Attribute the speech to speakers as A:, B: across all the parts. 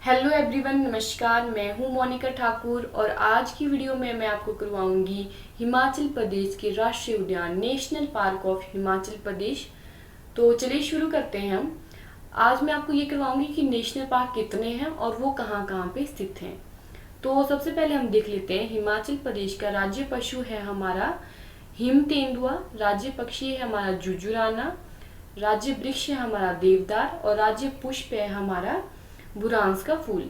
A: Hello everyone, नमस्कार। मैं हूं मोनिका ठाकुर और आज की वीडियो में मैं आपको करवाऊंगी हिमाचल प्रदेश के राष्ट्रीय उद्यान national park of Himachal Pradesh. तो चलिए शुरू करते हैं हम। आज मैं आपको ये करवाऊंगी कि नेशनल पार्क कितने हैं और वो कहाँ कहाँ पे स्थित हैं। तो सबसे पहले हम देख लेते हैं। हिमाचल प्रदेश का राज्य पशु है हमारा हिम तेंदुआ, राज्य पक्षी है हमारा जुजुराना, राज्य वृक्ष है हमारा देवदार और राज्य पुष्प है हमारा बुरांस का फूल।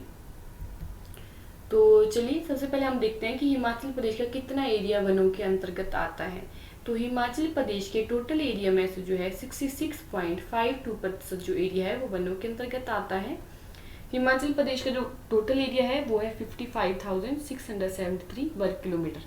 A: तो चलिए सबसे पहले हम देखते हैं कि हिमाचल प्रदेश का कितना एरिया वनों के अंतर्गत आता है। तो हिमाचल प्रदेश के टोटल एरिया में से जो है 66.52% जो एरिया है वो वनों के अंतर्गत आता है। हिमाचल प्रदेश का जो टोटल एरिया है वो है 55,673 वर्ग किलोमीटर,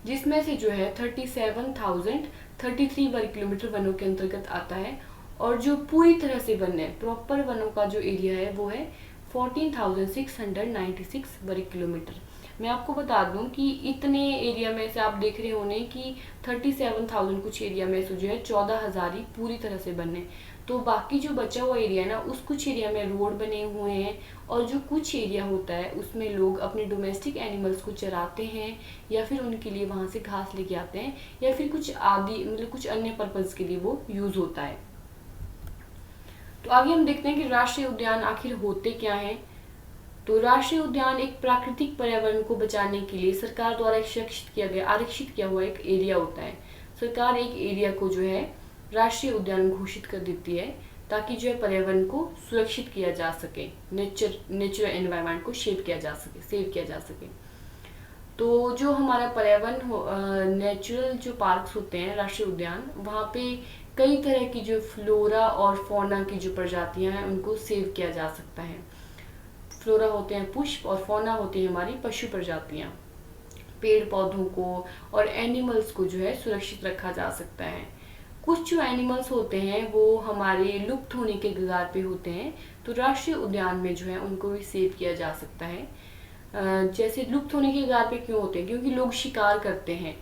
A: जिसमें से जो है 37,033 वर्ग किलोमीटर वनों के अंतर्गत आता है। और जो पूरी तरह से वन है, प्रॉपर वनों का जो एरिया है वो है 14,696 वर्ग किलोमीटर। मैं आपको बता दूं कि इतने एरिया में से आप देख रहे होंगे कि 37,000 कुछ एरिया में से जो है 14,000 ही पूरी तरह से वन है। तो बाकी जो बचा हुआ एरिया है ना, उस कुछ एरिया में रोड बने हुए हैं और जो कुछ एरिया होता है उसमें लोग अपने डोमेस्टिक एनिमल्स को चराते हैं या फिर उनके लिए वहां से घास लेके आते हैं या फिर कुछ आदि मतलब कुछ अन्य पर्पज के लिए वो यूज होता है। तो आगे हम देखते हैं कि राष्ट्रीय उद्यान आखिर होते क्या हैं। तो राष्ट्रीय उद्यान एक प्राकृतिक पर्यावरण को बचाने के लिए सरकार द्वारा आरक्षित किया हुआ एक एरिया होता है। सरकार एक एरिया को जो है राष्ट्रीय उद्यान घोषित कर देती है ताकि जो है पर्यावरण को सुरक्षित किया जा सके, नेचुरल एनवायरनमेंट को सेव किया जा सके। तो जो हमारा पर्यावरण नेचुरल जो पार्क्स होते हैं, राष्ट्रीय उद्यान, वहाँ पे कई तरह की जो फ्लोरा और फौना की जो प्रजातियां हैं उनको सेव किया जा सकता है। फ्लोरा होते हैं पुष्प और फौना होती है हमारी पशु प्रजातियां। पेड़ पौधों को और एनिमल्स को जो है सुरक्षित रखा जा सकता है। कुछ जो एनिमल्स होते हैं वो हमारे लुप्त होने के कगार पे होते हैं, तो राष्ट्रीय उद्यान में जो है उनको भी सेव किया जा सकता है। जैसे लुप्त होने के कगार पे क्यों होते हैं? क्योंकि लोग शिकार करते हैं,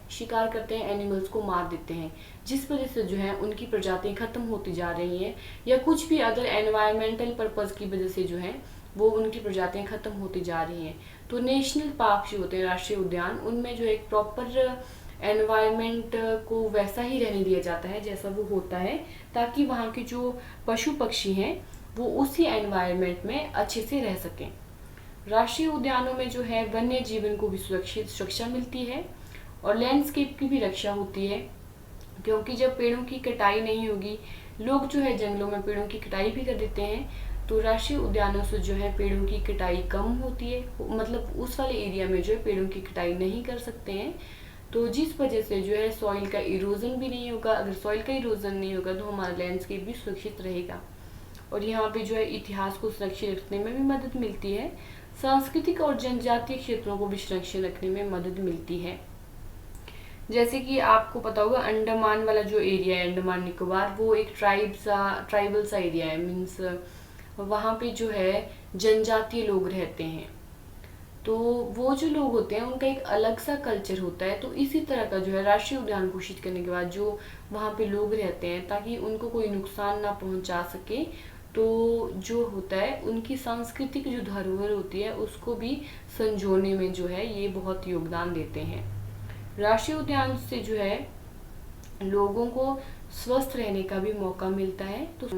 A: एनिमल्स को मार देते हैं, जिस वजह से जो है उनकी प्रजातियां खत्म होती जा रही हैं या कुछ भी अदर एनवायरमेंटल पर्पज की वजह से जो है वो उनकी प्रजातियां खत्म होती जा रही हैं। तो नेशनल पार्क जो होते हैं, राष्ट्रीय उद्यान, उनमें जो एक प्रॉपर एनवायरमेंट को वैसा ही रहने दिया जाता है जैसा वो होता है, ताकि वहाँ के जो पशु पक्षी हैं वो उसी एनवायरमेंट में अच्छे से रह सकें। राष्ट्रीय उद्यानों में जो है वन्य जीवन को भी सुरक्षा मिलती है और लैंडस्केप की भी रक्षा होती है, क्योंकि जब पेड़ों की कटाई नहीं होगी, लोग जो है जंगलों में पेड़ों की कटाई भी कर देते हैं, तो राष्ट्रीय उद्यानों से जो है पेड़ों की कटाई कम होती है, मतलब उस वाले एरिया में जो है पेड़ों की कटाई नहीं कर सकते हैं। तो जिस वजह से जो है सॉइल का इरोजन भी नहीं होगा। अगर सॉइल का इरोजन नहीं होगा तो हमारा लैंडस्केप भी सुरक्षित रहेगा और यहाँ पे जो है इतिहास को सुरक्षित रखने में भी मदद मिलती है। सांस्कृतिक और जनजातीय क्षेत्रों को भी सुरक्षित रखने में मदद मिलती है। जैसे कि आपको पता होगा अंडमान वाला जो एरिया है, अंडमान निकोबार, वो एक ट्राइबल सा एरिया है। मीन्स वहाँ पे जो है जनजातीय लोग रहते हैं, तो वो जो लोग होते हैं उनका एक अलग सा कल्चर होता है। तो इसी तरह का जो है राष्ट्रीय उद्यान घोषित करने के बाद जो वहाँ पे लोग रहते हैं, ताकि उनको कोई नुकसान ना पहुँचा सके, तो जो होता है उनकी सांस्कृतिक जो धरोहर होती है उसको भी संजोने में जो है ये बहुत योगदान देते हैं। राष्ट्रीय उद्यान से जो है लोगों को स्वस्थ रहने का भी मौका मिलता है। तो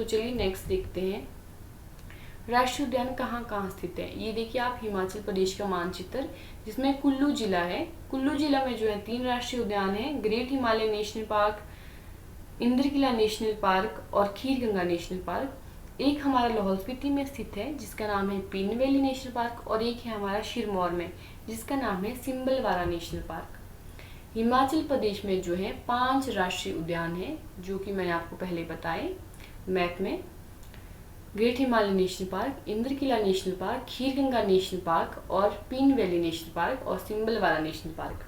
A: चलिए नेक्स्ट देखते हैं राष्ट्रीय उद्यान कहाँ कहाँ स्थित है। ये देखिए आप हिमाचल प्रदेश का मानचित्र, जिसमें कुल्लू जिला है। कुल्लू जिला में जो है 3 राष्ट्रीय उद्यान है, great Himalaya national park, Indrakila national park और खीर गंगा नेशनल पार्क। एक हमारा लाहौल स्पीति में स्थित है जिसका नाम है पिन वैली नेशनल पार्क और एक है हमारा सिरमौर में जिसका नाम है सिंबलवारा नेशनल पार्क। हिमाचल प्रदेश में जो है 5 राष्ट्रीय उद्यान हैं, जो कि मैंने आपको पहले बताए मैप में। Great Himalaya national park, Indrakila national park, Kheer Ganga national park और पिन वैली नेशनल पार्क और सिंबलवारा नेशनल पार्क।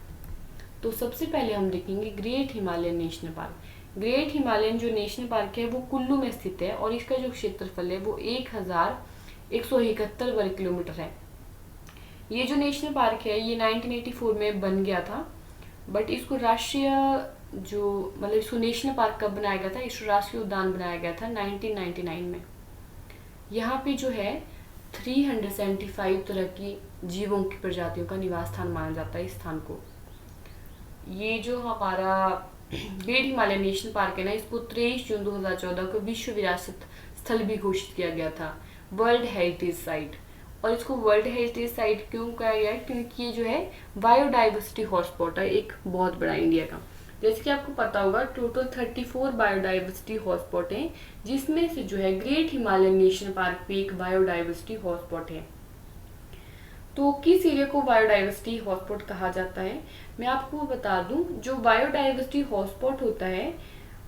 A: तो सबसे पहले हम देखेंगे great Himalayan national park. Great Himalayan जो नेशनल पार्क है वो कुल्लू में स्थित है और इसका जो क्षेत्रफल है वो 1171 वर्ग किलोमीटर है। ये जो नेशनल पार्क है ये 1984 में बन गया था, बट इसको इसको नेशनल पार्क कब बनाया गया था, इसको राष्ट्रीय उद्यान बनाया गया था 1999 में। यहाँ पे जो है 375 तरह की जीवों की प्रजातियों का निवास स्थान माना जाता है इस स्थान को। ये जो हमारा ग्रेट हिमालय नेशनल पार्क है ना, इसको 23 जून 2014 को विश्व विरासत स्थल भी घोषित किया गया था, वर्ल्ड हेरिटेज साइट। और इसको वर्ल्ड हेरिटेज साइट क्यों कहा गया है, क्योंकि ये जो है बायोडाइवर्सिटी हॉटस्पॉट है एक बहुत बड़ा इंडिया का। जैसे कि आपको पता होगा टोटल 34 बायोडाइवर्सिटी हॉटस्पॉट हैं, जिसमें से जो है ग्रेट हिमालयन नेशनल पार्क भी एक बायोडाइवर्सिटी हॉटस्पॉट है। तो किस एरिया को बायोडाइवर्सिटी हॉटस्पॉट कहा जाता है, मैं आपको बता दूं। जो बायोडाइवर्सिटी हॉटस्पॉट होता है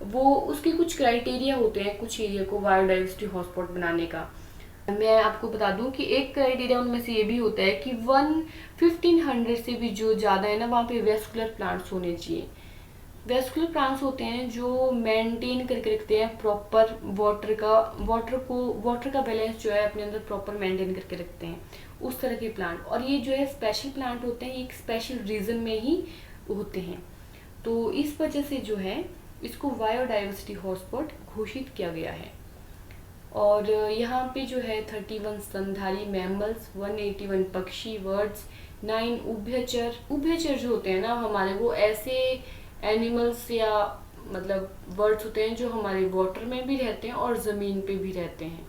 A: वो उसके कुछ क्राइटेरिया होते हैं कुछ एरिया को बायोडाइवर्सिटी हॉटस्पॉट बनाने का। मैं आपको बता दूं कि एक क्राइटेरिया उनमें से ये भी होता है कि 1500 से भी जो ज़्यादा है ना, वहाँ पे वेस्कुलर प्लांट्स होने चाहिए। वेस्कुलर प्लांट्स होते हैं जो मेंटेन करके रखते हैं प्रॉपर वाटर का बैलेंस जो है अपने अंदर प्रॉपर मेंटेन करके रखते हैं, उस तरह के प्लांट। और ये जो है स्पेशल प्लांट होते हैं, एक स्पेशल रीजन में ही होते हैं। तो इस वजह से जो है इसको बायोडाइवर्सिटी हॉटस्पॉट घोषित किया गया है। और यहाँ पे जो है 31 स्तनधारी मैमल्स, 181 पक्षी, बर्ड्स, 9 उभयचर जो होते हैं ना हमारे, वो ऐसे एनिमल्स या मतलब बर्ड्स होते हैं जो हमारे वाटर में भी रहते हैं और ज़मीन पे भी रहते हैं।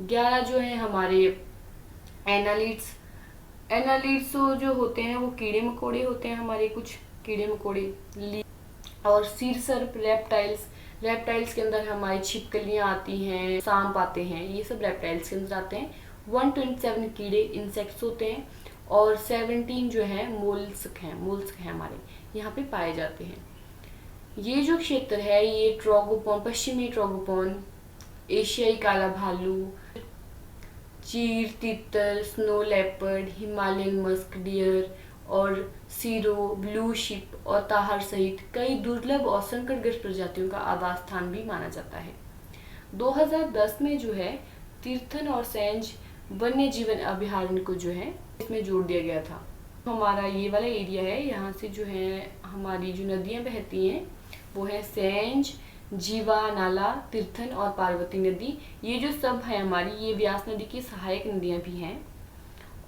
A: 11 जो है हमारे एनालिड्स जो होते हैं वो कीड़े मकोड़े होते हैं, हमारे कुछ कीड़े मकोड़े। और सीरसर्प रेप्टाइल्स के अंदर हमारी छिपकलियाँ आती हैं, सांप आते हैं, ये सब रेप्टाइल्स के अंदर आते हैं। 127 कीड़े इंसेक्ट्स होते हैं और 17 जो है मोल्स्क हैं हमारे यहाँ पे पाए जाते हैं। ये जो क्षेत्र है ये ट्रोगोपॉन, पश्चिमी ट्रोगोपॉन, एशियाई काला भालू, चीर, तीतर, snow leopard, Himalayan musk deer और सीरो, ब्लू शिप और ताहर सहित कई दुर्लभ और संकटग्रस्त प्रजातियों का आवास स्थान भी माना जाता है। 2010 में जो है तीर्थन और सेंज वन्य जीवन अभयारण्य को जो है इसमें जोड़ दिया गया था। हमारा ये वाला एरिया है, यहाँ से जो है हमारी जो नदियाँ बहती हैं वो है सेंज, जीवा नाला, तीर्थन और पार्वती नदी। ये जो सब है हमारी, ये व्यास नदी की सहायक नदियाँ भी हैं।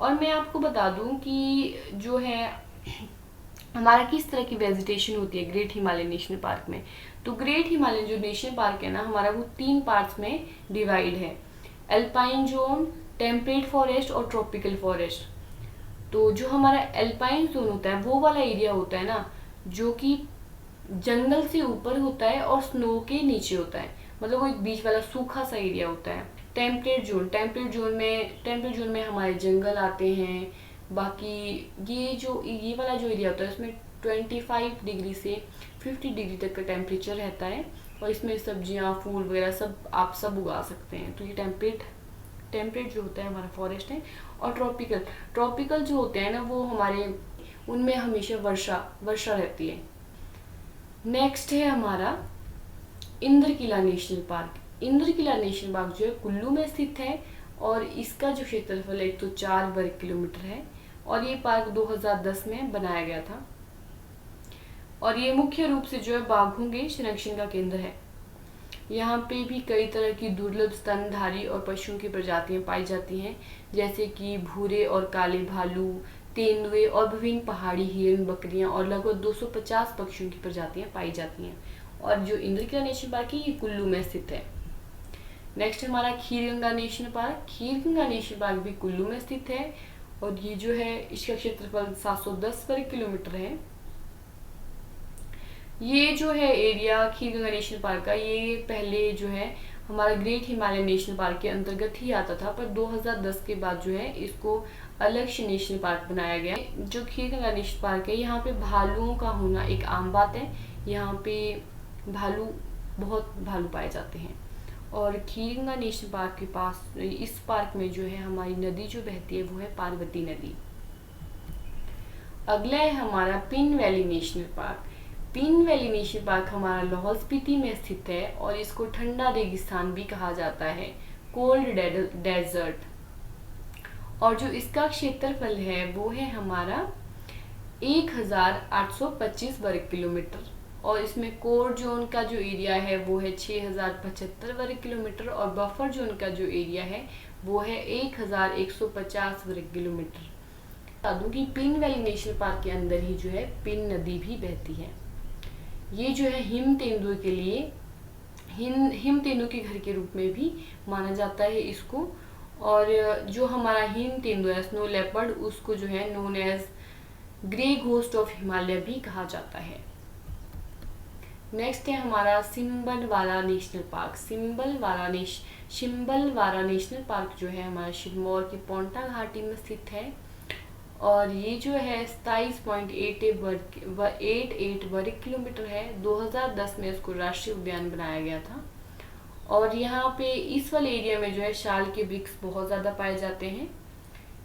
A: और मैं आपको बता दूं कि जो है हमारा किस तरह की वेजिटेशन होती है ग्रेट हिमालय नेशनल पार्क में। तो ग्रेट हिमालयन जो नेशनल पार्क है ना हमारा, वो 3 पार्ट्स में डिवाइड है, एल्पाइन जोन, टेम्परेट फॉरेस्ट और ट्रॉपिकल फॉरेस्ट। तो जो हमारा एल्पाइन जोन होता है वो वाला एरिया होता है ना, जो कि जंगल से ऊपर होता है और स्नो के नीचे होता है, मतलब वो एक बीच वाला सूखा सा एरिया होता है। टेम्परेट जोन में हमारे जंगल आते हैं। बाकी ये वाला जो एरिया होता है उसमें 25 डिग्री से 50 डिग्री तक का टेम्परेचर रहता है और इसमें सब्जियां, फूल वगैरह सब आप सब उगा सकते हैं। तो ये टेम्परेट जो होता है हमारा फॉरेस्ट है। और ट्रॉपिकल जो होते हैं ना वो हमारे, उनमें हमेशा वर्षा रहती है। नेक्स्ट है हमारा Indrakila national park. Indrakila national park जो है कुल्लू में स्थित है और इसका जो क्षेत्रफल है 104 वर्ग किलोमीटर है और ये पार्क 2010 में बनाया गया था। और ये मुख्य रूप से जो है बाघों के संरक्षण का केंद्र है। यहाँ पे भी कई तरह की दुर्लभ स्तनधारी और पशुओं की प्रजातियां पाई जाती हैं, जैसे कि भूरे और काले भालू, तेंदुए और विभिन्न पहाड़ी हिरन, बकरियां और लगभग 250 पक्षियों की प्रजातियां पाई जाती हैं। और जो इंद्रकिला नेशनल पार्क है ये कुल्लू में स्थित है। नेक्स्ट हमारा Kheerganga national park. Kheerganga national park भी कुल्लू में स्थित है और ये जो है इसका क्षेत्रफल 710 वर्ग किलोमीटर है। ये जो है एरिया खीरगंगा नेशनल पार्क का, ये पहले जो है हमारा ग्रेट हिमालय नेशनल पार्क के अंतर्गत ही आता था, पर 2010 के बाद जो है इसको अलग से नेशनल पार्क बनाया गया। जो खीरगंगा नेशनल पार्क है यहाँ पे भालुओं का होना एक आम बात है। यहाँ पे बहुत भालू पाए जाते हैं। और खीरगंगा नेशनल पार्क के पास इस पार्क में जो है हमारी नदी जो बहती है वो है पार्वती नदी। अगला है हमारा pin valley national park. Pin valley national park हमारा लाहौल स्पीति में स्थित है और इसको ठंडा रेगिस्तान भी कहा जाता है, कोल्ड डेजर्ट। और जो इसका क्षेत्रफल है वो है हमारा 1825 वर्ग किलोमीटर। और इसमें कोर जोन का जो एरिया है वो है 6075 वर्ग किलोमीटर और बफर जोन का जो एरिया है वो है 1150 वर्ग किलोमीटर। बता दूं कि पिन वैली नेशनल पार्क के अंदर ही जो है पिन नदी भी बहती है। ये जो है हिम तेंदुए के लिए हिम तेंदुए के घर के रूप में भी माना जाता है इसको। और जो हमारा हिम तेंदुआ है स्नो लेपर्ड, उसको जो है known as grey ghost of Himalaya भी कहा जाता है। नेक्स्ट है हमारा Simbalwala national park. Shimbalwala national park जो है हमारा शिरमौर की पोंटा घाटी में स्थित है और ये जो है 27.88 वर्ग किलोमीटर है। 2010 में इसको राष्ट्रीय उद्यान बनाया गया था और यहाँ पे इस वाले एरिया में जो है शाल के वृक्ष बहुत ज़्यादा पाए जाते हैं।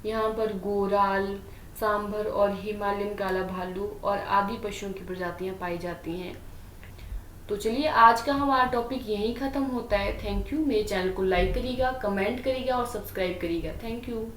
A: यहाँ पर गोराल, सांभर और हिमालयन काला भालू और आदि पशुओं की प्रजातियां पाई जाती हैं। तो चलिए आज का हमारा टॉपिक यहीं ख़त्म होता है। Thank you. मेरे चैनल को लाइक करिएगा, कमेंट करिएगा और सब्सक्राइब करिएगा। Thank you.